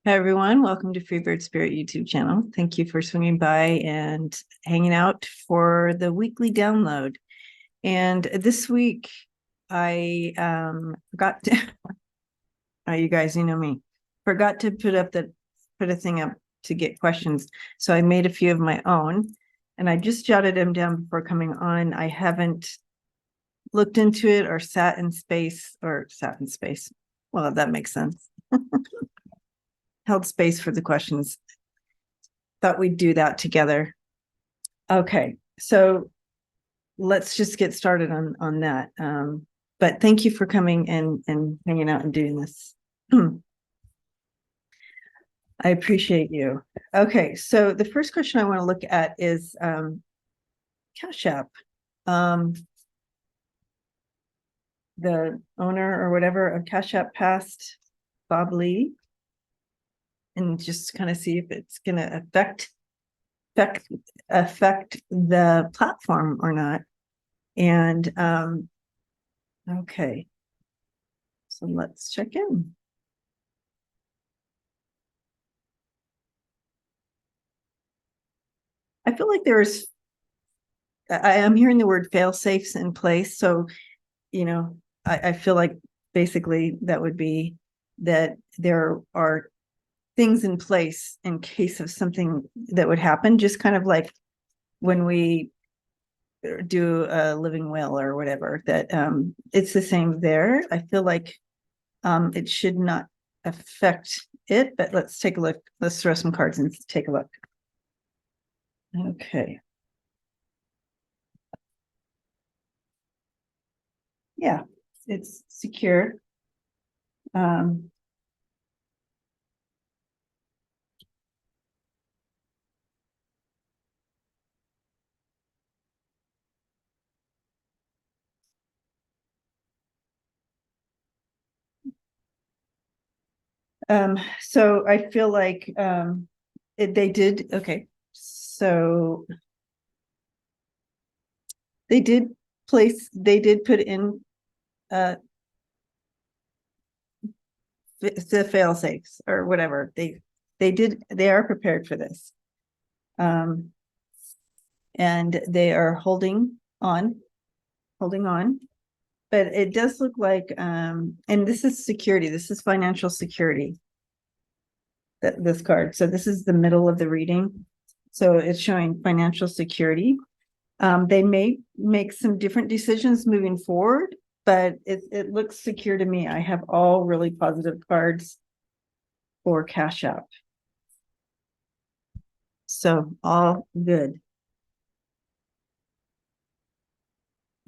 Hi, everyone. Welcome to Freebird Spirit YouTube channel. Thank you for swinging by and hanging out for the weekly download. And this week, I forgot to, you guys, you know me, forgot to put a thing up to get questions. So I made a few of my own, and I just jotted them down before coming on. I haven't looked into it or sat in space. Well, that makes sense. Held space for the questions. Thought we'd do that together. Okay, so let's just get started on that. But thank you for coming and hanging out and doing this. I appreciate you. Okay, so the first question I want to look at is CashApp. The owner or whatever of CashApp passed, Bob Lee, and just kind of see if it's going to affect the platform or not. And okay, so let's check in. I feel like I am hearing the word fail safes in place. So, I feel like basically that would be that there are things in place in case of something that would happen, just kind of like when we do a living will or whatever, that it's the same there. I feel like it should not affect it, but let's take a look. Let's throw some cards and take a look. Okay. Yeah, it's secure. So I feel like they did, okay, so they did put in the fail safes or whatever. They are prepared for this. And they are holding on. But it does look like, and this is security, this is financial security, this card. So this is the middle of the reading. So it's showing financial security. They may make some different decisions moving forward, but it looks secure to me. I have all really positive cards for CashApp. So all good.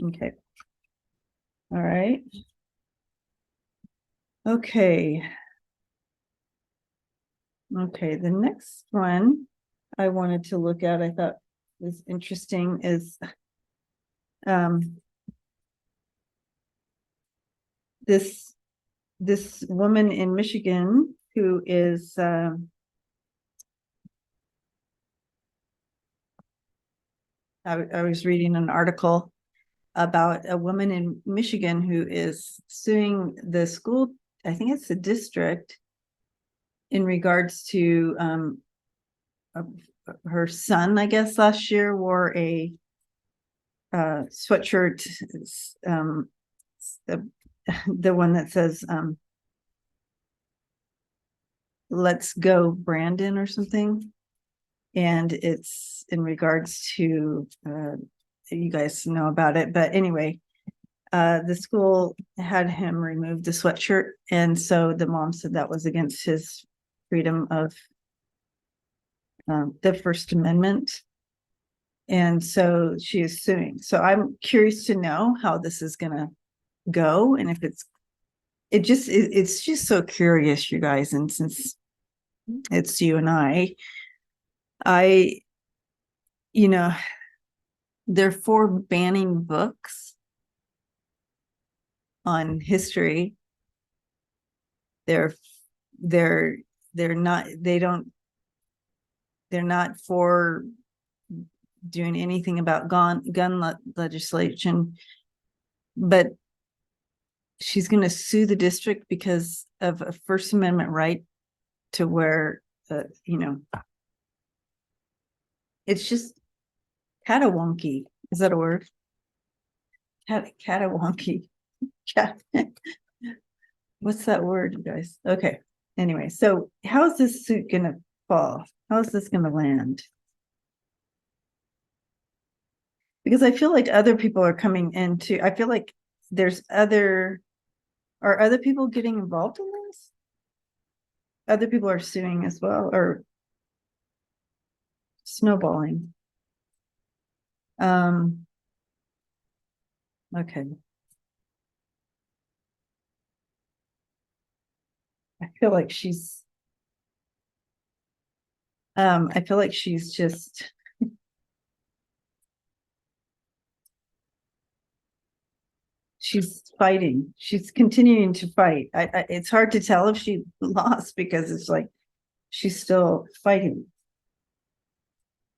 Okay. All right. Okay. Okay, the next one I wanted to look at, I thought was interesting, is this woman in Michigan who is I was reading an article about a woman in Michigan who is suing the school, I think it's the district, in regards to her son, I guess last year wore a sweatshirt, the one that says "Let's go Brandon" or something, and it's in regards to you guys know about it, but anyway, the school had him remove the sweatshirt, and so the mom said that was against his freedom of the First Amendment, and so she is suing. So I'm curious to know how this is going to go, and if it's just so curious, you guys. And since it's you and I, they're for banning books on history. They're not for doing anything about gun legislation, but she's going to sue the district because of a First Amendment right to where, it's just catawonky. Is that a word? Catawonky. What's that word, you guys? Okay. Anyway, so how is this suit going to fall? How is this going to land? Because I feel like other people are coming into, I feel like are other people getting involved in this? Other people are suing as well, or snowballing. Okay. I feel like she's just she's fighting. She's continuing to fight. It's hard to tell if she lost because it's like she's still fighting.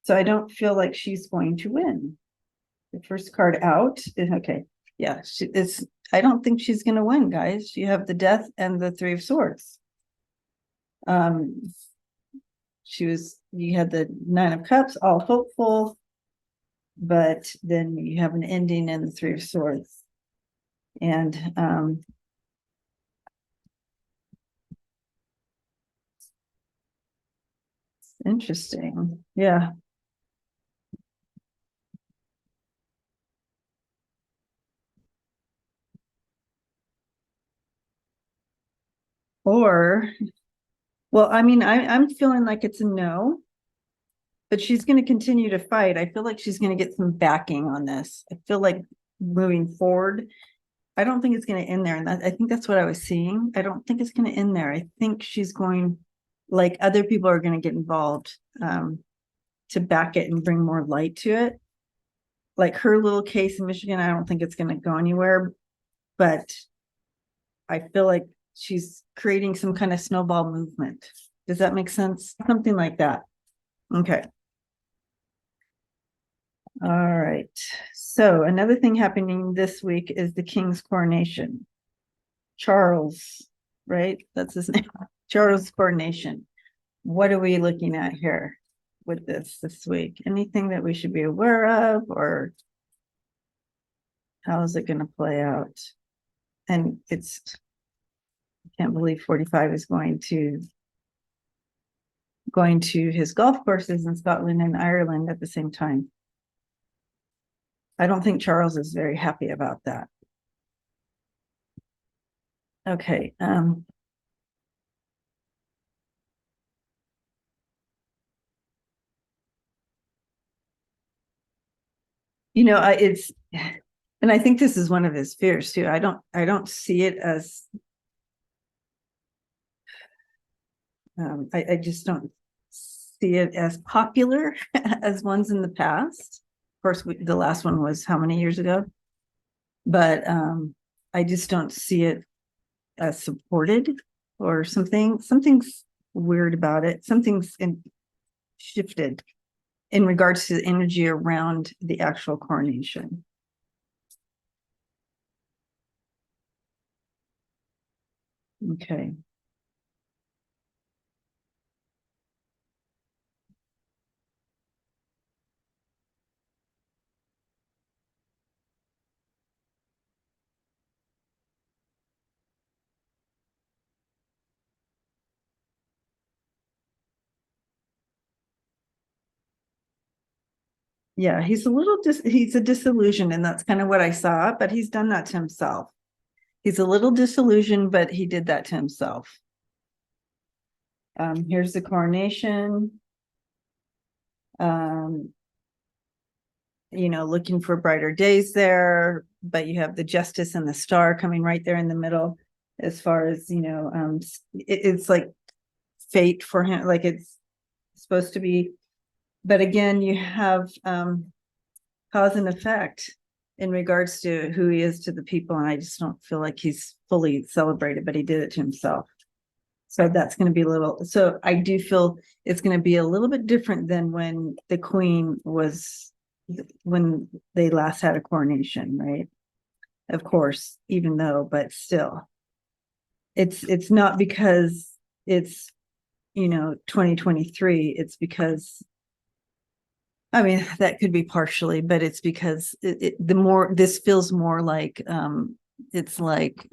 So I don't feel like she's going to win. The first card out. Okay. Yeah, I don't think she's going to win, guys. You have the Death and the Three of Swords. You had the Nine of Cups, all hopeful, but then you have an ending in the Three of Swords. And interesting. Yeah. Or, well, I mean, I'm feeling like it's a no, but she's going to continue to fight. I feel like she's going to get some backing on this. I feel like moving forward, I don't think it's going to end there. And I think that's what I was seeing. I don't think it's going to end there. I think she's going, like other people are going to get involved to back it and bring more light to it. Like her little case in Michigan, I don't think it's going to go anywhere, but I feel like she's creating some kind of snowball movement. Does that make sense? Something like that. Okay. All right. So another thing happening this week is the King's coronation. Charles, right? That's his name. Charles' coronation. What are we looking at here with this week? Anything that we should be aware of, or how is it going to play out? And I can't believe 45 is going to his golf courses in Scotland and Ireland at the same time. I don't think Charles is very happy about that. Okay. And I think this is one of his fears too. I don't see it as, I just don't see it as popular as ones in the past. Of course, the last one was how many years ago? But I just don't see it as supported or something. Something's weird about it. Something's shifted in regards to the energy around the actual coronation. Okay. Yeah, he's a disillusioned, and that's kind of what I saw, but he's done that to himself. He's a little disillusioned, but he did that to himself. Here's the coronation. Looking for brighter days there, but you have the Justice and the Star coming right there in the middle, as far as, it's like fate for him, like it's supposed to be. But again, you have cause and effect in regards to who he is to the people, and I just don't feel like he's fully celebrated, but he did it to himself. So that's going to be so I do feel it's going to be a little bit different than when the Queen when they last had a coronation, right? Of course, but still, it's not because it's 2023, it's because, I mean, that could be partially, but it's because this feels more like, it's like,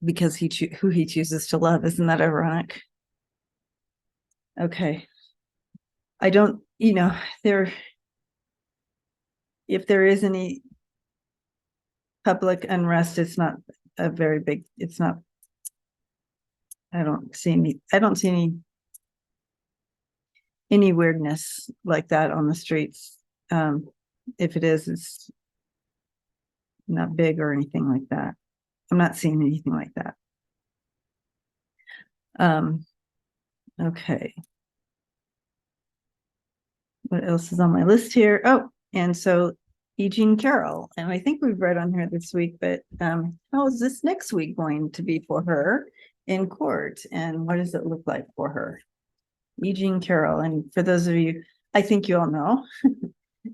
because who he chooses to love. Isn't that ironic? Okay. I don't, there, if there is any public unrest, it's not a very big, it's not, I don't see any weirdness like that on the streets. If it is, it's not big or anything like that. I'm not seeing anything like that. Okay. What else is on my list here? Oh, and so Eugene Carroll, and I think we've read on her this week, but how is this next week going to be for her in court? And what does it look like for her? Eugene Carroll, and for those of you, I think you all know,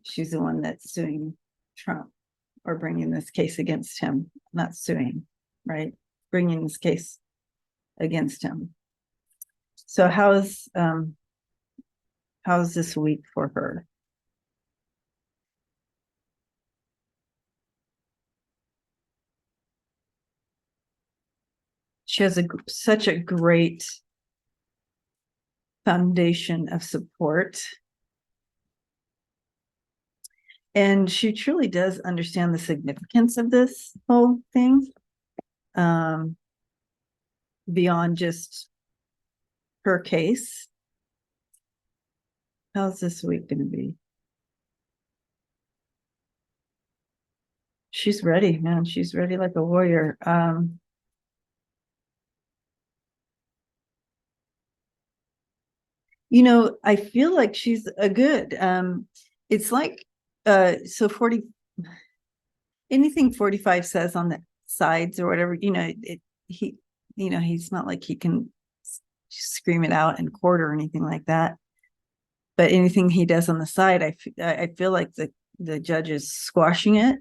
she's the one that's suing Trump, or bringing this case against him, not suing, right? Bringing this case against him. So how's this week for her? She has such a great foundation of support. And she truly does understand the significance of this whole thing, beyond just her case. How's this week going to be? She's ready, man. She's ready like a warrior. I feel like she's a good, it's like, so 40, anything 45 says on the sides or whatever, he's not like he can scream it out in court or anything like that. But anything he does on the side, I feel like the judge is squashing it.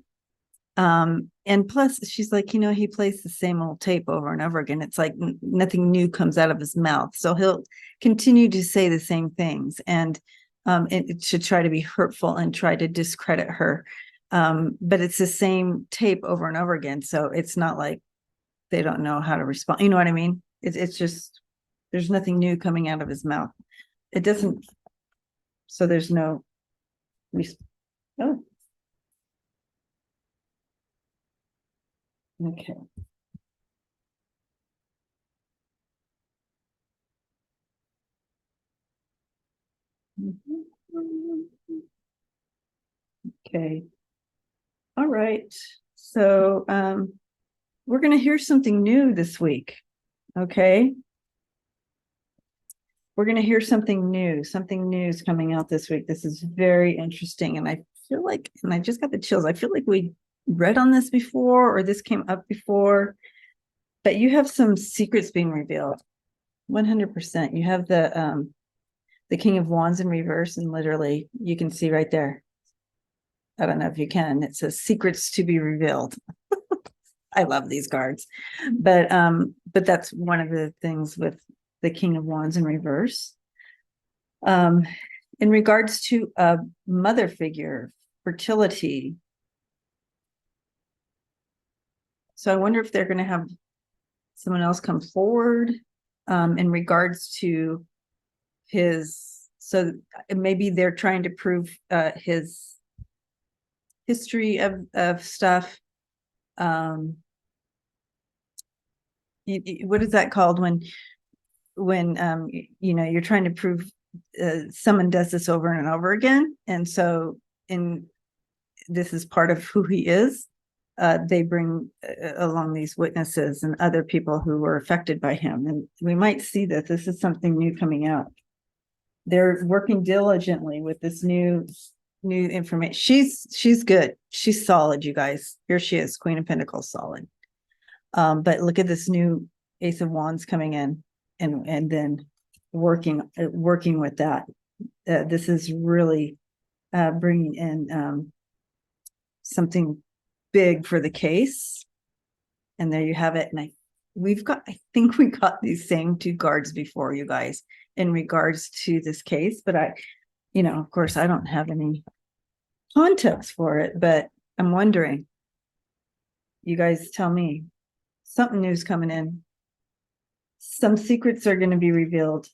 And plus she's like, he plays the same old tape over and over again. It's like nothing new comes out of his mouth. So he'll continue to say the same things, and it should try to be hurtful and try to discredit her. But it's the same tape over and over again. So it's not like they don't know how to respond. You know what I mean? It's just, there's nothing new coming out of his mouth. It doesn't, so there's no, oh, okay. Okay. All right. So we're going to hear something new this week. Okay. We're going to hear something new. Something new is coming out this week. This is very interesting. And I feel like, and I just got the chills, I feel like we read on this before, or this came up before, but you have some secrets being revealed. 100%. You have the King of Wands in reverse, and literally you can see right there. I don't know if you can. It says secrets to be revealed. I love these cards, but that's one of the things with the King of Wands in reverse. In regards to a mother figure, fertility. So I wonder if they're going to have someone else come forward in regards to his. So maybe they're trying to prove his history of stuff. What is that called when you're trying to prove someone does this over and over again, and so this is part of who he is. They bring along these witnesses and other people who were affected by him, and we might see that this is something new coming out. They're working diligently with this new information. She's good. She's solid, you guys. Here she is, Queen of Pentacles, solid. But look at this new Ace of Wands coming in, and then working with that. This is really bringing in something big for the case. And there you have it. And I think we got these same two cards before, you guys, in regards to this case. But of course, I don't have any context for it, but I'm wondering, you guys tell me, something new's coming in. Some secrets are going to be revealed.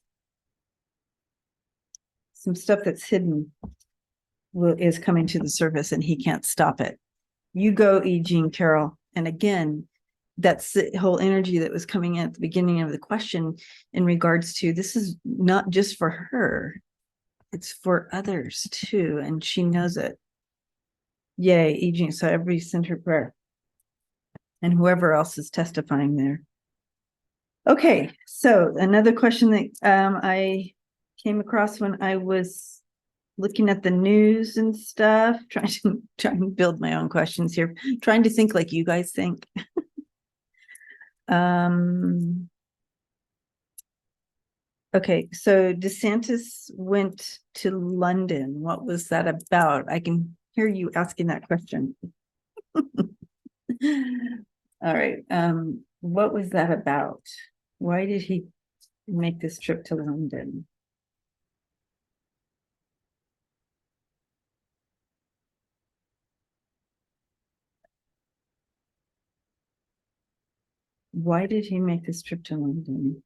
Some stuff that's hidden is coming to the surface, and he can't stop it. You go, E. Jean Carroll. And again, that's the whole energy that was coming in at the beginning of the question in regards to, this is not just for her, it's for others too, and she knows it. Yay, E. Jean. So everybody send her prayer, and whoever else is testifying there. Okay, so another question that I came across when I was looking at the news and stuff, trying to build my own questions here, trying to think like you guys think. Okay, so DeSantis went to London. What was that about? I can hear you asking that question. All right. What was that about? Why did he make this trip to London? Why did he make this trip to London?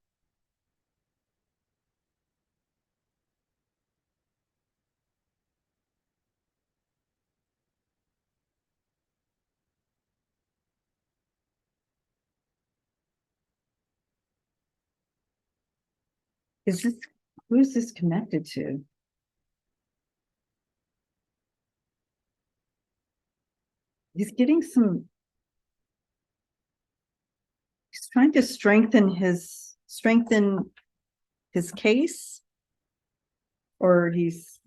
Who is this connected to? He's getting he's trying to strengthen his case, or he's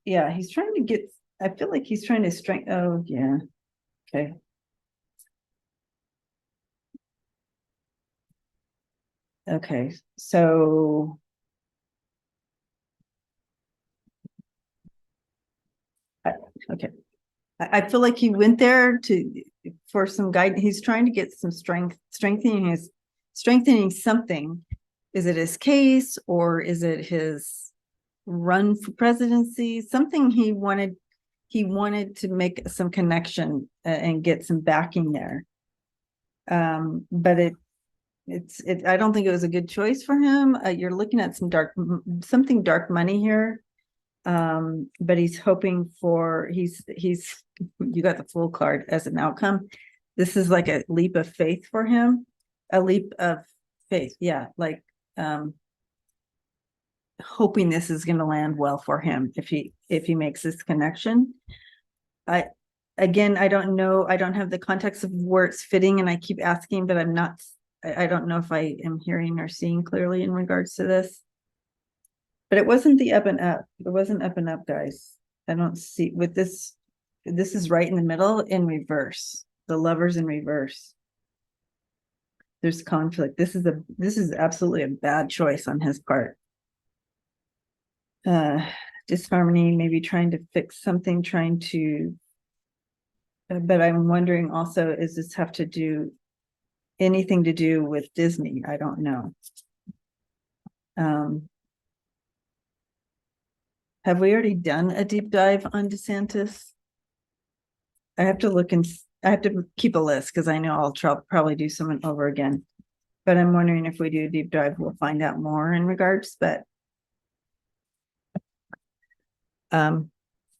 yeah, he's trying to get, I feel like he's trying to strengthen. Oh yeah. Okay. Okay. So okay. I feel like he went there for some guidance. He's trying to get some strengthening something. Is it his case, or is it his run for presidency? Something he wanted to make some connection and get some backing there. But I don't think it was a good choice for him. You're looking at something dark money here. But he's hoping for, you got the Fool card as an outcome. This is like a leap of faith for him, a leap of faith. Yeah. Like, hoping this is going to land well for him if he makes this connection. I don't know. I don't have the context of where it's fitting, and I keep asking, but I don't know if I am hearing or seeing clearly in regards to this. But it wasn't the up and up. It wasn't up and up, guys. I don't see with this. This is right in the middle in reverse. The Lovers in reverse. There's conflict. This is absolutely a bad choice on his part. Disharmony, maybe trying to fix something, but I'm wondering also, does this have to do anything to do with Disney? I don't know. Have we already done a deep dive on DeSantis? I have to keep a list because I know I'll probably do something over again. But I'm wondering if we do a deep dive, we'll find out more in regards. But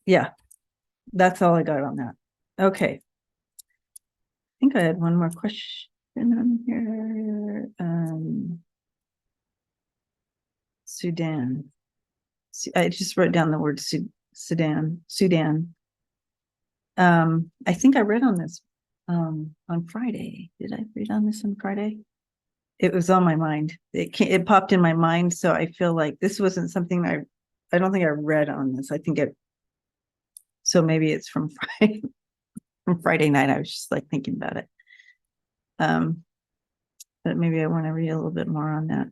yeah, that's all I got on that. Okay. I think I had one more question on here. Sudan. I just wrote down the word Sudan. I think I read on this on Friday. Did I read on this on Friday? It was on my mind. It popped in my mind. So I feel like this wasn't something I don't think I read on this. So maybe it's from Friday night. I was just like thinking about it. But maybe I want to read a little bit more on that.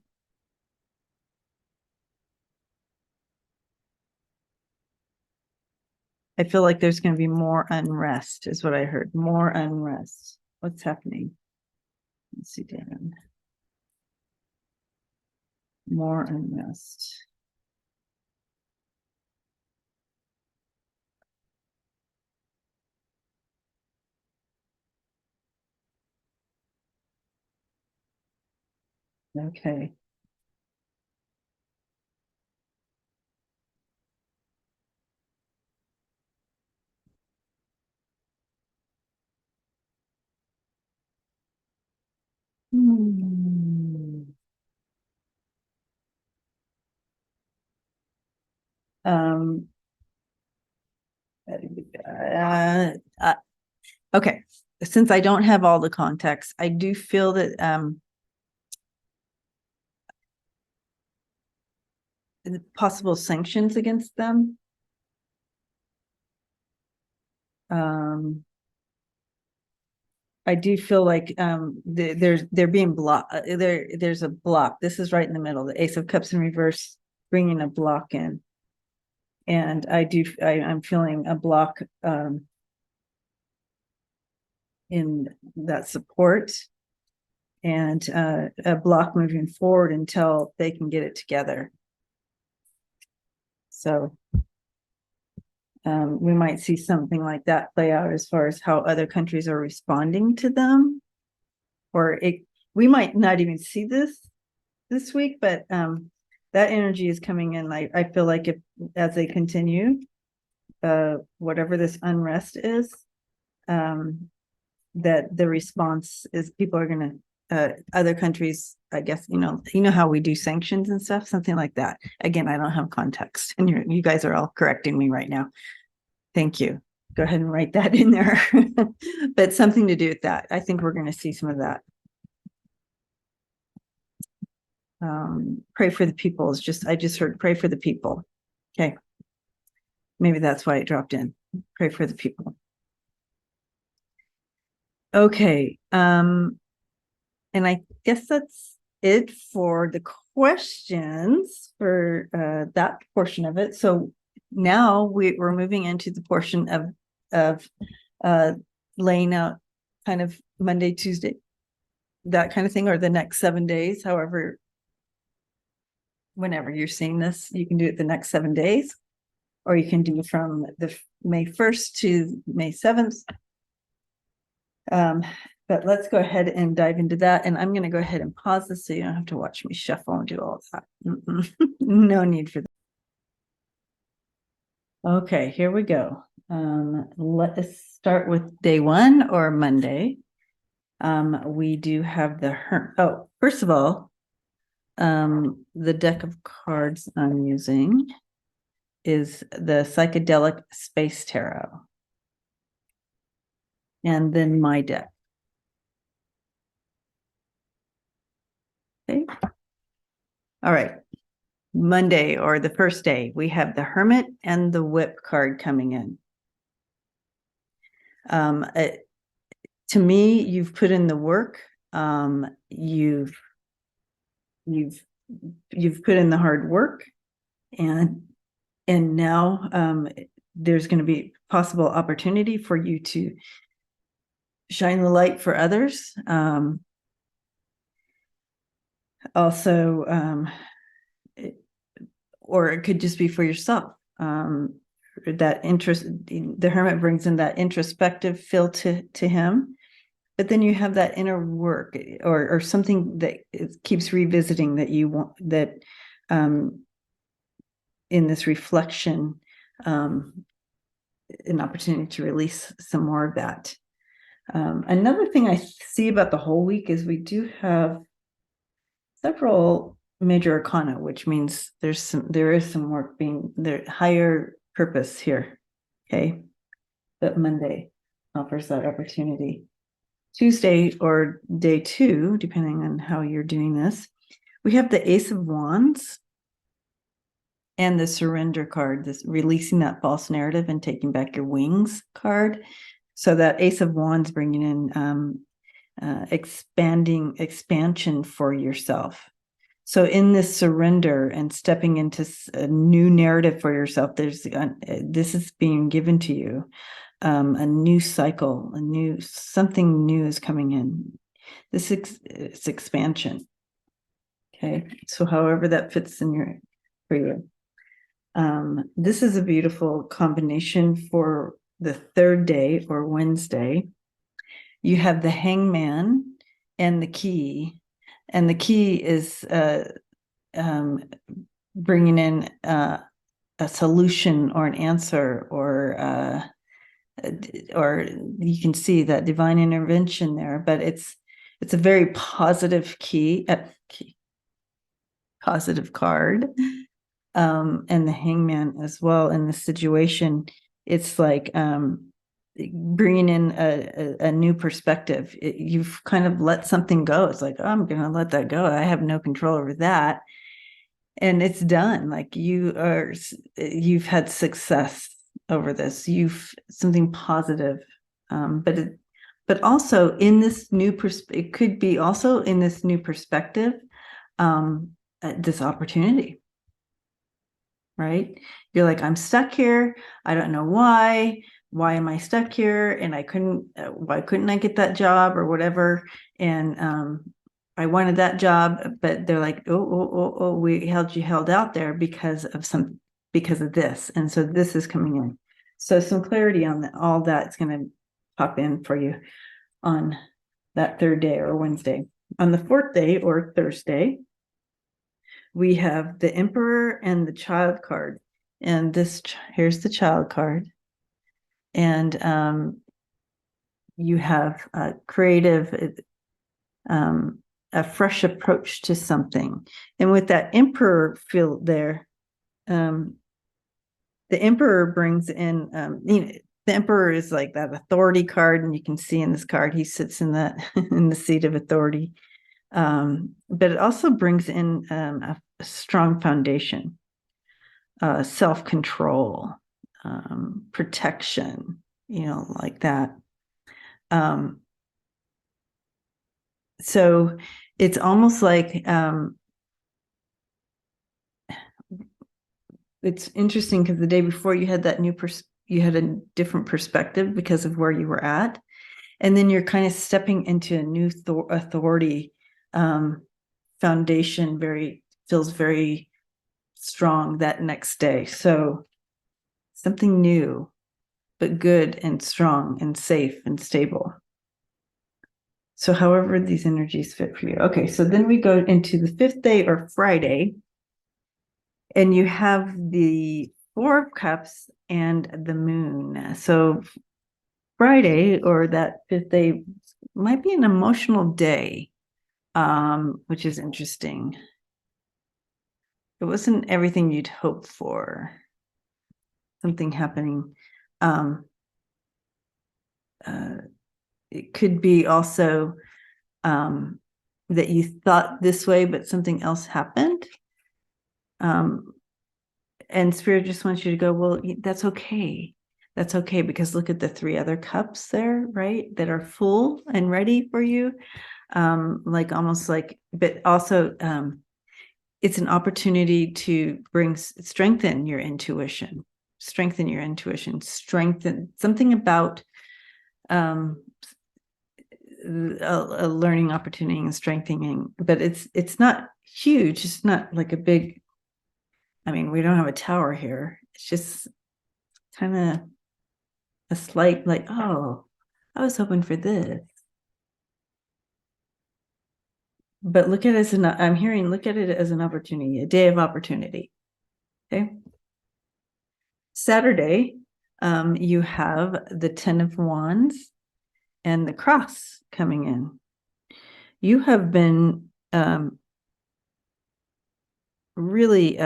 I feel like there's going to be more unrest, is what I heard. More unrest. What's happening? Let's see, Dan. More unrest. Okay. Hmm. Um, uh, uh, okay. Since I don't have all the context, I do feel that the possible sanctions against them. I do feel like they're being blocked. There's a block. This is right in the middle. The Ace of Cups in reverse, bringing a block in, and I'm feeling a block in that support, and a block moving forward until they can get it together. So we might see something like that play out as far as how other countries are responding to them, or we might not even see this week, but that energy is coming in. I feel like if as they continue, whatever this unrest is, that the response is people are going to other countries, I guess, you know how we do sanctions and stuff, something like that. Again, I don't have context, and you guys are all correcting me right now. Thank you. Go ahead and write that in there. But something to do with that. I think we're going to see some of that. Pray for the people is I just heard pray for the people. Okay. Maybe that's why it dropped in. Pray for the people. Okay. And I guess that's it for the questions for that portion of it. So now we're moving into the portion of laying out kind of Monday, Tuesday, that kind of thing, or the next 7 days, however, whenever you're seeing this, you can do it the next 7 days, or you can do from the May 1st to May 7th. But let's go ahead and dive into that. And I'm going to go ahead and pause this so you don't have to watch me shuffle and do all of that. No need for that. Okay, here we go. Let us start with day 1 or Monday. We do have first of all, the deck of cards I'm using is the Psychedelic Space Tarot. And then my deck. Okay. All right. Monday, or the first day, we have the Hermit and the Whip card coming in. To me, you've put in the work. You've put in the hard work, and now there's going to be possible opportunity for you to shine the light for others. Also, or it could just be for yourself. That interest, the Hermit brings in that introspective feel to him, but then you have that inner work, or something that keeps revisiting that you want, that in this reflection, an opportunity to release some more of that. Another thing I see about the whole week is we do have several major arcana, which means there is some work being there, higher purpose here. Okay. But Monday offers that opportunity. Tuesday, or day 2, depending on how you're doing this, we have the Ace of Wands and the Surrender card, this releasing that false narrative and taking back your wings card. So that Ace of Wands bringing in expansion for yourself. So in this surrender and stepping into a new narrative for yourself, this is being given to you. A new cycle, something new is coming in. It's expansion. Okay. So however that fits for you. This is a beautiful combination for the third day or Wednesday. You have the Hangman and the Key. And the Key is bringing in a solution or an answer, or you can see that divine intervention there, but it's a very positive positive card. And the Hangman as well in this situation. It's like bringing in a new perspective. You've kind of let something go. It's like, oh, I'm going to let that go. I have no control over that. And it's done. Like you've had success over this. Something positive. But also in this new it could be also in this new perspective, this opportunity. Right? You're like, I'm stuck here. I don't know why. Why am I stuck here? And why couldn't I get that job or whatever? And I wanted that job, but they're like, oh, we held out there because of this. And so this is coming in. So some clarity on all that's going to pop in for you on that third day or Wednesday. On the fourth day or Thursday, we have the Emperor and the Child card. And here's the Child card. And you have a creative, a fresh approach to something. And with that Emperor field there, the Emperor brings in, the Emperor is like that authority card, and you can see in this card, he sits in that in the seat of authority. But it also brings in a strong foundation, self-control, protection, like that. So it's almost like it's interesting because the day before you had that you had a different perspective because of where you were at, and then you're kind of stepping into a new authority foundation. Feels very strong that next day. So something new, but good and strong and safe and stable. So however these energies fit for you. Okay, so then we go into the fifth day or Friday, and you have the Four of Cups and the Moon. So Friday or that fifth day might be an emotional day, which is interesting. It wasn't everything you'd hoped for. Something happening. It could be also that you thought this way, but something else happened. And Spirit just wants you to go, well, that's okay. That's okay, because look at the three other cups there, right? That are full and ready for you. But also it's an opportunity to strengthen your intuition, strengthen something about a learning opportunity and strengthening, but it's not huge. It's not like a big, we don't have a tower here. It's just kind of a slight, like, oh, I was hoping for this. But look at it look at it as an opportunity, a day of opportunity. Okay. Saturday, you have the 10 of Wands and the Cross coming in. You have been really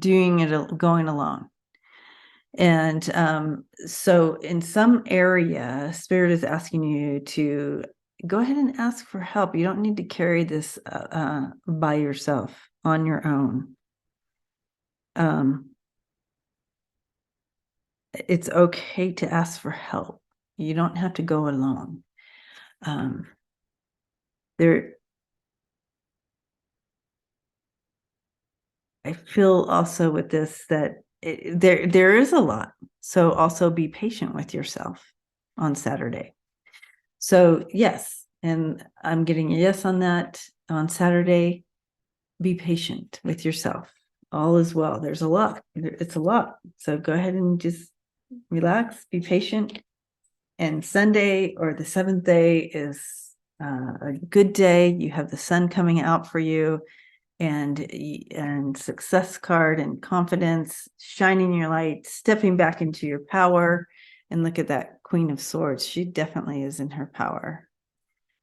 going along. And so in some area, Spirit is asking you to go ahead and ask for help. You don't need to carry this by yourself on your own. It's okay to ask for help. You don't have to go alone. I feel also with this that there is a lot. So also be patient with yourself on Saturday. So yes, and I'm getting a yes on that on Saturday. Be patient with yourself. All is well. There's a lot. It's a lot. So go ahead and just relax, be patient. And Sunday or the seventh day is a good day. You have the sun coming out for you, and success card and confidence, shining your light, stepping back into your power. And look at that Queen of Swords. She definitely is in her power.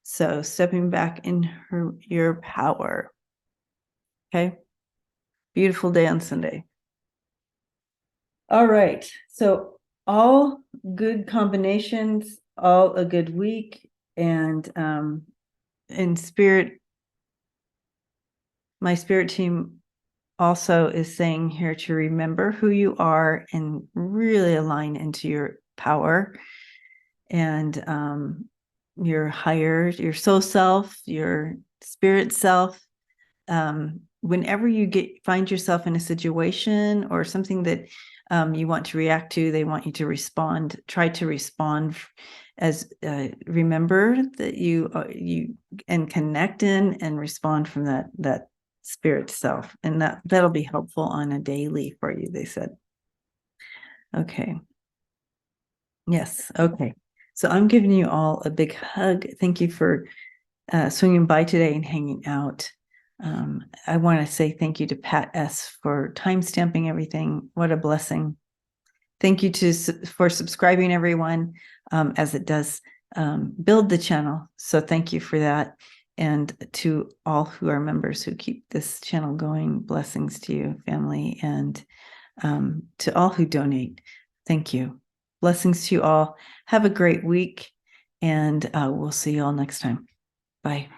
So stepping back in your power. Okay. Beautiful day on Sunday. All right. So all good combinations, all a good week. And in spirit, my spirit team also is saying here to remember who you are and really align into your power and your higher, your soul self, your spirit self. Whenever you find yourself in a situation or something that you want to react to, they want you to respond, try to respond as remember that you and connect in and respond from that spirit self, and that'll be helpful on a daily for you, they said. Okay. Yes. Okay. So I'm giving you all a big hug. Thank you for swinging by today and hanging out. I want to say thank you to Pat S. for timestamping everything. What a blessing. Thank you for subscribing, everyone, as it does build the channel. So thank you for that. And to all who are members who keep this channel going, blessings to you, family, and to all who donate. Thank you. Blessings to you all. Have a great week, and we'll see you all next time. Bye.